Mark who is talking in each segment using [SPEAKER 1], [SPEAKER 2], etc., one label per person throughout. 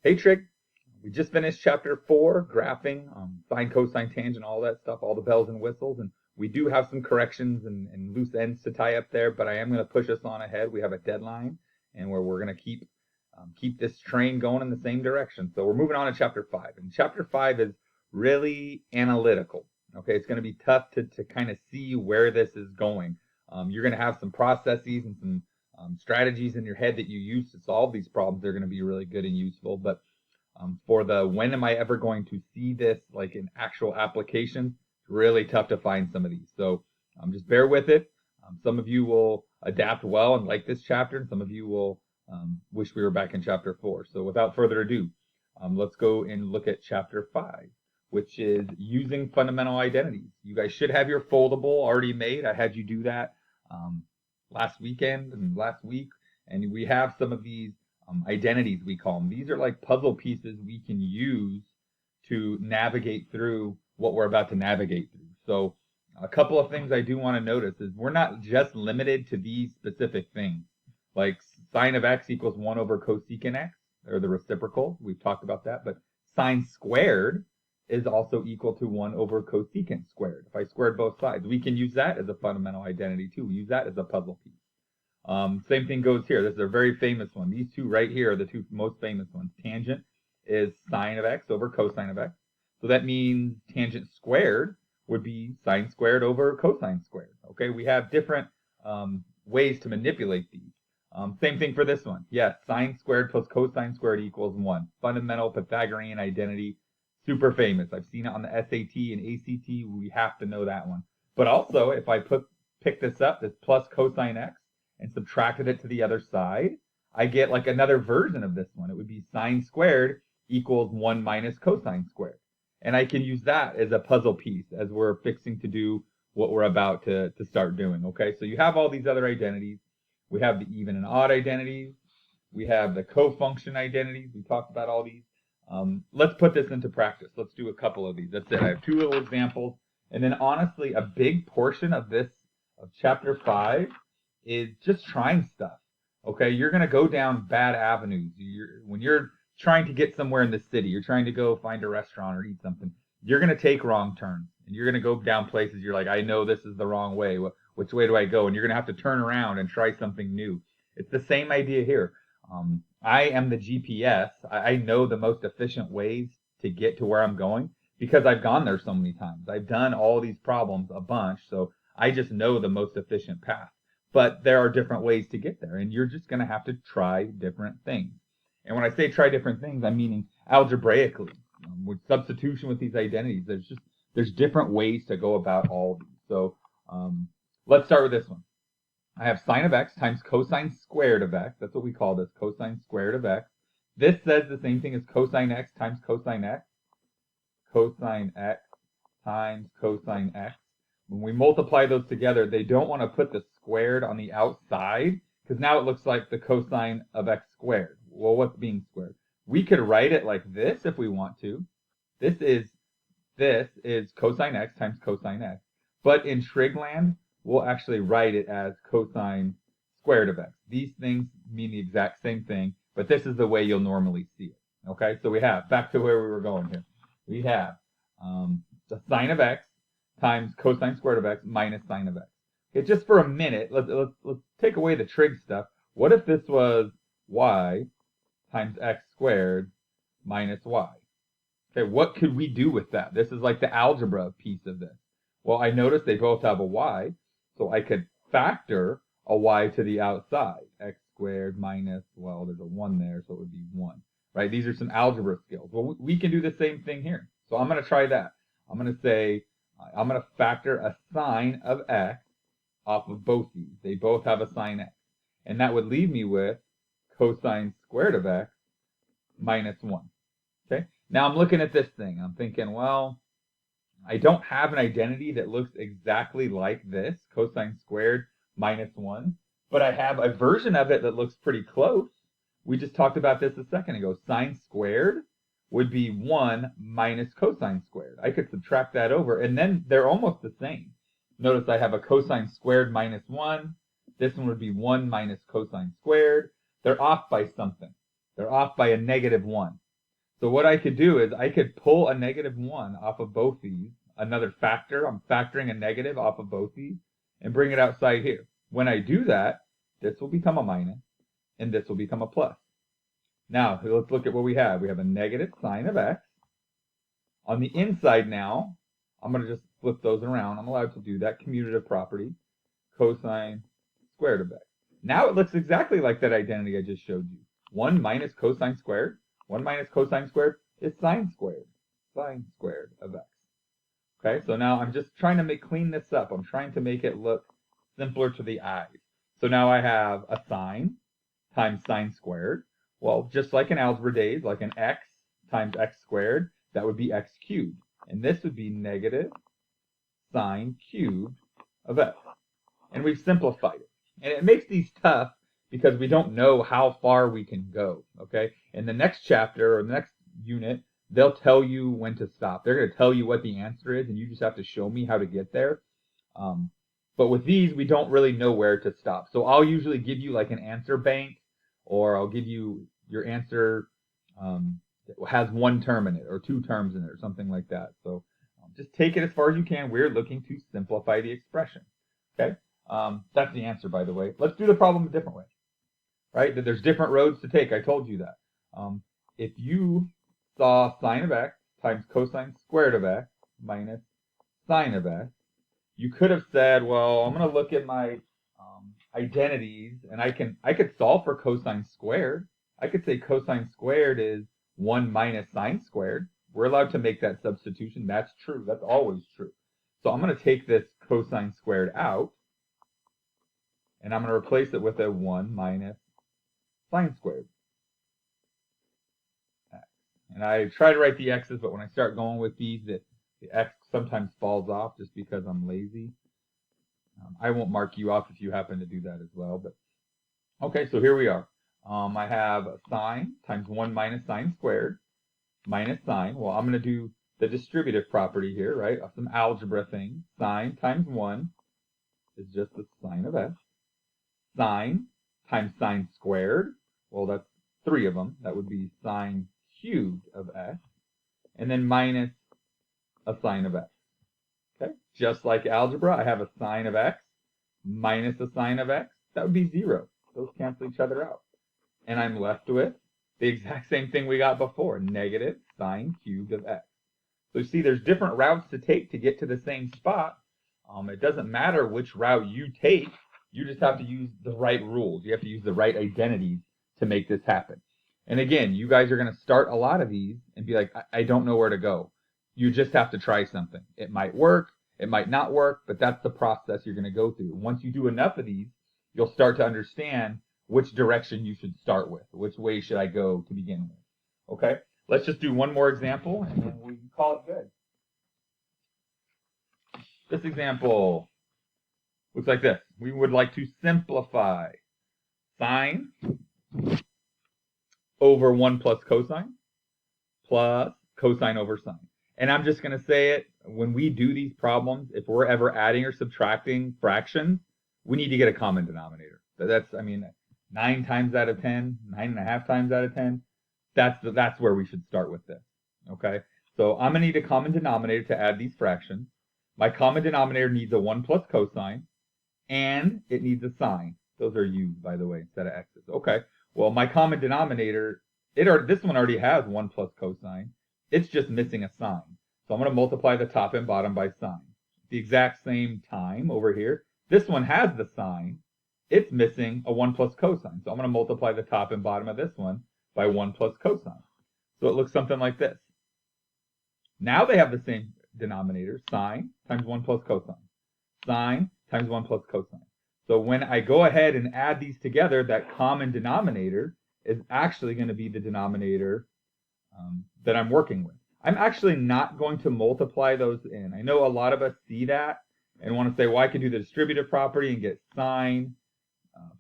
[SPEAKER 1] Hey Trick, we just finished chapter 4, graphing, sine, cosine, tangent, all that stuff, all the bells and whistles, and we do have some corrections and loose ends to tie up there, but I am going to push us on ahead. We have a deadline, and where we're going to keep this train going in the same direction. So we're moving on to chapter 5, and chapter 5 is really analytical. Okay, it's going to be tough to kind of see where this is going. You're going to have some processes and some strategies in your head that you use to solve these problems. They're going to be really good and useful. But for the when am I ever going to see this like in actual application, it's really tough to find some of these. So just bear with it. Some of you will adapt well and like this chapter, and some of you will wish we were back in chapter 4. So without further ado, let's go and look at chapter 5, which is using fundamental identities. You guys should have your foldable already made. I had you do that last weekend and last week, and we have some of these identities, we call them. These are like puzzle pieces we can use to navigate through what we're about to navigate through. So a couple of things I do want to notice is we're not just limited to these specific things, like sine of x equals 1 over cosecant x, or the reciprocal. We've talked about that, but sine squared is also equal to 1 over cosecant squared. If I squared both sides, we can use that as a fundamental identity too. We use that as a puzzle piece. Same thing goes here. This is a very famous one. These two right here are the two most famous ones. Tangent is sine of x over cosine of x. So that means tangent squared would be sine squared over cosine squared. Okay, we have different ways to manipulate these. Same thing for this one. Yes, sine squared plus cosine squared equals 1. Fundamental Pythagorean identity. Super famous. I've seen it on the SAT and ACT. We have to know that one. But also, if I pick this up, this plus cosine x, and subtracted it to the other side, I get like another version of this one. It would be sine squared equals 1 minus cosine squared. And I can use that as a puzzle piece as we're fixing to do what we're about to start doing. Okay, so you have all these other identities. We have the even and odd identities. We have the cofunction identities. We talked about all these. Let's put this into practice. Let's do a couple of these. That's it. I have 2 little examples. And then honestly, a big portion of this, of chapter 5, is just trying stuff. Okay, you're going to go down bad avenues. When you're trying to get somewhere in the city, you're trying to go find a restaurant or eat something, you're going to take wrong turns. And you're going to go down places you're like, I know this is the wrong way. Which way do I go? And you're going to have to turn around and try something new. It's the same idea here. I am the GPS. I know the most efficient ways to get to where I'm going because I've gone there so many times. I've done all these problems a bunch, so I just know the most efficient path. But there are different ways to get there, and you're just going to have to try different things. And when I say try different things, I'm meaning algebraically. With substitution with these identities, there's different ways to go about all of these. So let's start with this one. I have sine of x times cosine squared of x. That's what we call this, cosine squared of x. This says the same thing as cosine x times cosine x. Cosine x times cosine x. When we multiply those together, they don't want to put the squared on the outside because now it looks like the cosine of x squared. Well, what's being squared? We could write it like this if we want to. This is cosine x times cosine x. But in trig land, we'll actually write it as cosine squared of x. These things mean the exact same thing, but this is the way you'll normally see it. Okay, so we have, back to where we were going here. We have the sine of x times cosine squared of x minus sine of x. Okay, just for a minute, let's take away the trig stuff. What if this was y times x squared minus y? Okay, what could we do with that? This is like the algebra piece of this. Well, I noticed they both have a y, so I could factor a y to the outside. X squared minus, well, there's a 1 there, so it would be 1. Right? These are some algebra skills. Well, we can do the same thing here. So I'm going to try that. I'm going to say, I'm going to factor a sine of x off of both these. They both have a sine x. And that would leave me with cosine squared of x minus 1. Okay? Now I'm looking at this thing. I'm thinking, well, I don't have an identity that looks exactly like this, cosine squared minus 1, but I have a version of it that looks pretty close. We just talked about this a second ago. Sine squared would be 1 minus cosine squared. I could subtract that over, and then they're almost the same. Notice I have a cosine squared minus 1. This one would be 1 minus cosine squared. They're off by something. They're off by a negative 1. So what I could do is I could pull a -1 off of both these, another factor. I'm factoring a negative off of both these, and bring it outside here. When I do that, this will become a minus, and this will become a plus. Now, let's look at what we have. We have a negative sine of x. On the inside now, I'm going to just flip those around. I'm allowed to do that commutative property, cosine squared of x. Now it looks exactly like that identity I just showed you. 1 minus cosine squared. 1 minus cosine squared is sine squared of x. Okay, so now I'm just trying to clean this up. I'm trying to make it look simpler to the eyes. So now I have a sine times sine squared. Well, just like in algebra days, like an x times x squared, that would be x cubed. And this would be negative sine cubed of x. And we've simplified it. And it makes these tough because we don't know how far we can go, okay? In the next chapter or the next unit, they'll tell you when to stop. They're going to tell you what the answer is, and you just have to show me how to get there. But with these, we don't really know where to stop. So I'll usually give you like an answer bank, or I'll give you your answer has 1 term in it, or 2 terms in it, or something like that. So just take it as far as you can. We're looking to simplify the expression, okay? That's the answer, by the way. Let's do the problem a different way, right? That there's different roads to take. I told you that. If you saw sine of x times cosine squared of x minus sine of x, you could have said, well, I'm going to look at my identities, and I could solve for cosine squared. I could say cosine squared is 1 minus sine squared. We're allowed to make that substitution. That's true. That's always true. So I'm going to take this cosine squared out, and I'm going to replace it with a 1 minus sine squared x. And I try to write the x's, but when I start going with these, the x sometimes falls off just because I'm lazy. I won't mark you off if you happen to do that as well. But okay, so here we are. I have a sine times 1 minus sine squared minus sine. Well, I'm going to do the distributive property here, right? Some algebra thing. Sine times 1 is just the sine of x. Sine times sine squared. Well, that's 3 of them. That would be sine cubed of x. And then minus a sine of x. Okay, just like algebra, I have a sine of x minus a sine of x. That would be 0. Those cancel each other out. And I'm left with the exact same thing we got before, negative sine cubed of x. So you see, there's different routes to take to get to the same spot. It doesn't matter which route you take. You just have to use the right rules. You have to use the right identities to make this happen. And again, you guys are going to start a lot of these and be like, I don't know where to go. You just have to try something. It might work, it might not work, but that's the process you're going to go through. Once you do enough of these, you'll start to understand which direction you should start with. Which way should I go to begin with? Okay, let's just do one more example and then we can call it good. This example looks like this. We would like to simplify sine over 1 plus cosine over sine. And I'm just going to say it, when we do these problems, if we're ever adding or subtracting fractions, we need to get a common denominator. That's, 9 times out of 10, 9.5 times out of 10, that's where we should start with this, okay? So I'm going to need a common denominator to add these fractions. My common denominator needs a 1 plus cosine, and it needs a sine. Those are U's, by the way, instead of X's. Okay, well, my common denominator, this one already has 1 plus cosine. It's just missing a sine. So I'm going to multiply the top and bottom by sine. The exact same time over here, this one has the sine. It's missing a 1 plus cosine. So I'm going to multiply the top and bottom of this one by 1 plus cosine. So it looks something like this. Now they have the same denominator, sine times 1 plus cosine. Sine times 1 plus cosine. So when I go ahead and add these together, that common denominator is actually going to be the denominator that I'm working with. I'm actually not going to multiply those in. I know a lot of us see that and want to say, well, I can do the distributive property and get sine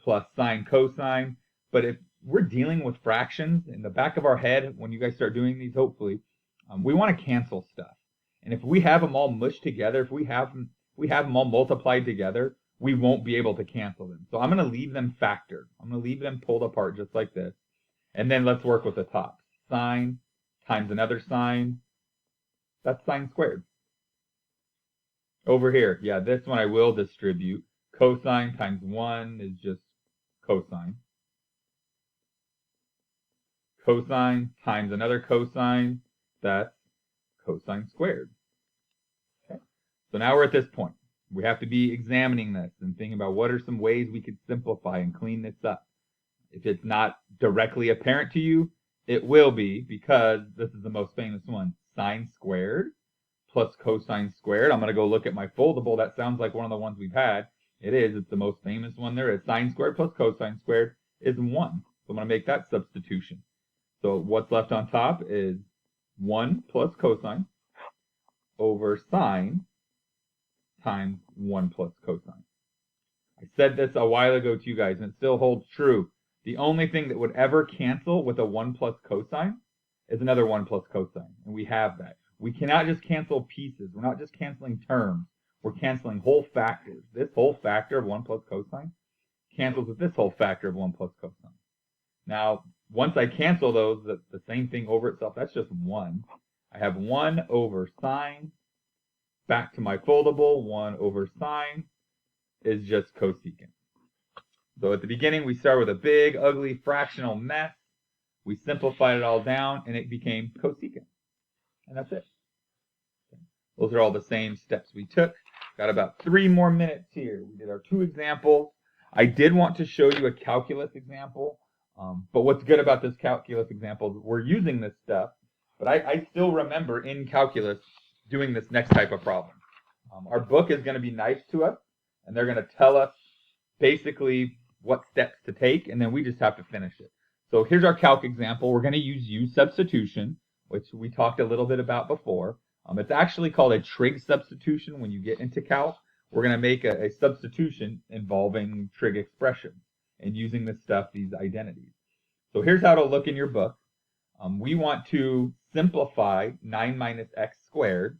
[SPEAKER 1] plus sine cosine. But if we're dealing with fractions in the back of our head, when you guys start doing these, hopefully, we want to cancel stuff. And if we have them all mushed together, if we have them all multiplied together, we won't be able to cancel them. So I'm going to leave them factored. I'm going to leave them pulled apart just like this. And then let's work with the top. Sine times another sign, that's sine squared. Over here, yeah, this one I will distribute. Cosine times 1 is just cosine. Cosine times another cosine, that's cosine squared. Okay. So now we're at this point. We have to be examining this and thinking about what are some ways we could simplify and clean this up. If it's not directly apparent to you, it will be, because this is the most famous one. Sine squared plus cosine squared. I'm going to go look at my foldable. That sounds like one of the ones we've had. It is. It's the most famous one there is. Sine squared plus cosine squared is 1. So I'm going to make that substitution. So what's left on top is 1 plus cosine over sine times 1 plus cosine. I said this a while ago to you guys, and it still holds true. The only thing that would ever cancel with a 1 plus cosine is another 1 plus cosine, and we have that. We cannot just cancel pieces. We're not just canceling terms. We're canceling whole factors. This whole factor of 1 plus cosine cancels with this whole factor of 1 plus cosine. Now, once I cancel those, the same thing over itself, that's just 1. I have 1 over sine. Back to my foldable, 1 over sine is just cosecant. So at the beginning, we start with a big, ugly fractional mess. We simplified it all down, and it became cosecant. And that's it. Those are all the same steps we took. Got about 3 more minutes here. We did our 2 examples. I did want to show you a calculus example. But what's good about this calculus example, we're using this stuff, but I still remember in calculus doing this next type of problem. Our book is going to be nice to us, and they're going to tell us basically what steps to take, and then we just have to finish it. So here's our calc example. We're going to use substitution, which we talked a little bit about before. It's actually called a trig substitution when you get into calc. We're going to make a substitution involving trig expressions and using this stuff, these identities. So here's how it'll look in your book. We want to simplify 9 minus x squared.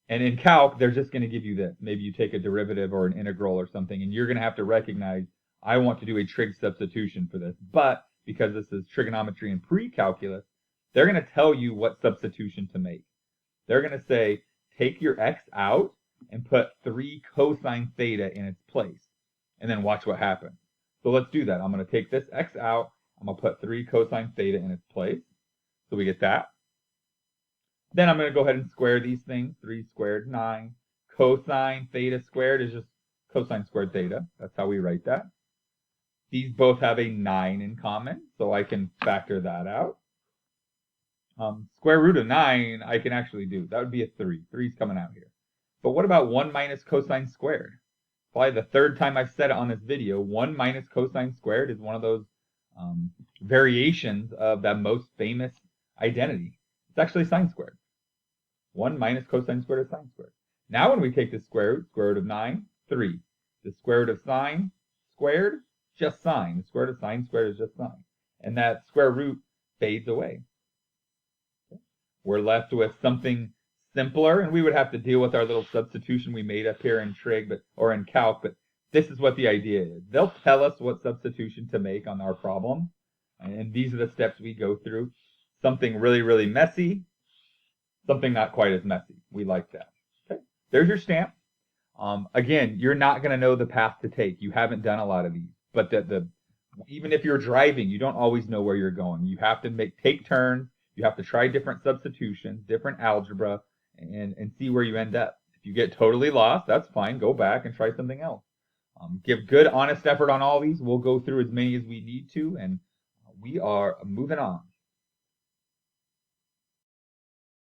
[SPEAKER 1] And in calc, they're just going to give you this. Maybe you take a derivative or an integral or something, and you're going to have to recognize, I want to do a trig substitution for this. But because this is trigonometry and pre-calculus, they're going to tell you what substitution to make. They're going to say, take your x out and put 3 cosine theta in its place. And then watch what happens. So let's do that. I'm going to take this x out. I'm going to put 3 cosine theta in its place. So we get that. Then I'm going to go ahead and square these things. 3 squared, 9. Cosine theta squared is just cosine squared theta. That's how we write that. These both have a 9 in common, so I can factor that out. Square root of 9, I can actually do. That would be a 3. 3's coming out here. But what about 1 minus cosine squared? Probably the 3rd time I've said it on this video. 1 minus cosine squared is one of those variations of that most famous identity. It's actually sine squared. 1 minus cosine squared is sine squared. Now when we take the square root of 9, 3. The square root of sine squared, just sine. The square root of sine squared is just sine. And that square root fades away. Okay. We're left with something simpler, and we would have to deal with our little substitution we made up here in trig or in calc, but this is what the idea is. They'll tell us what substitution to make on our problem, and these are the steps we go through. Something really, really messy, something not quite as messy. We like that. Okay, there's your stamp. Again, you're not going to know the path to take. You haven't done a lot of these, but even if you're driving, you don't always know where you're going. You have to take turns. You have to try different substitutions, different algebra, and see where you end up. If you get totally lost, that's fine. Go back and try something else. Give good, honest effort on all these. We'll go through as many as we need to, and we are moving on.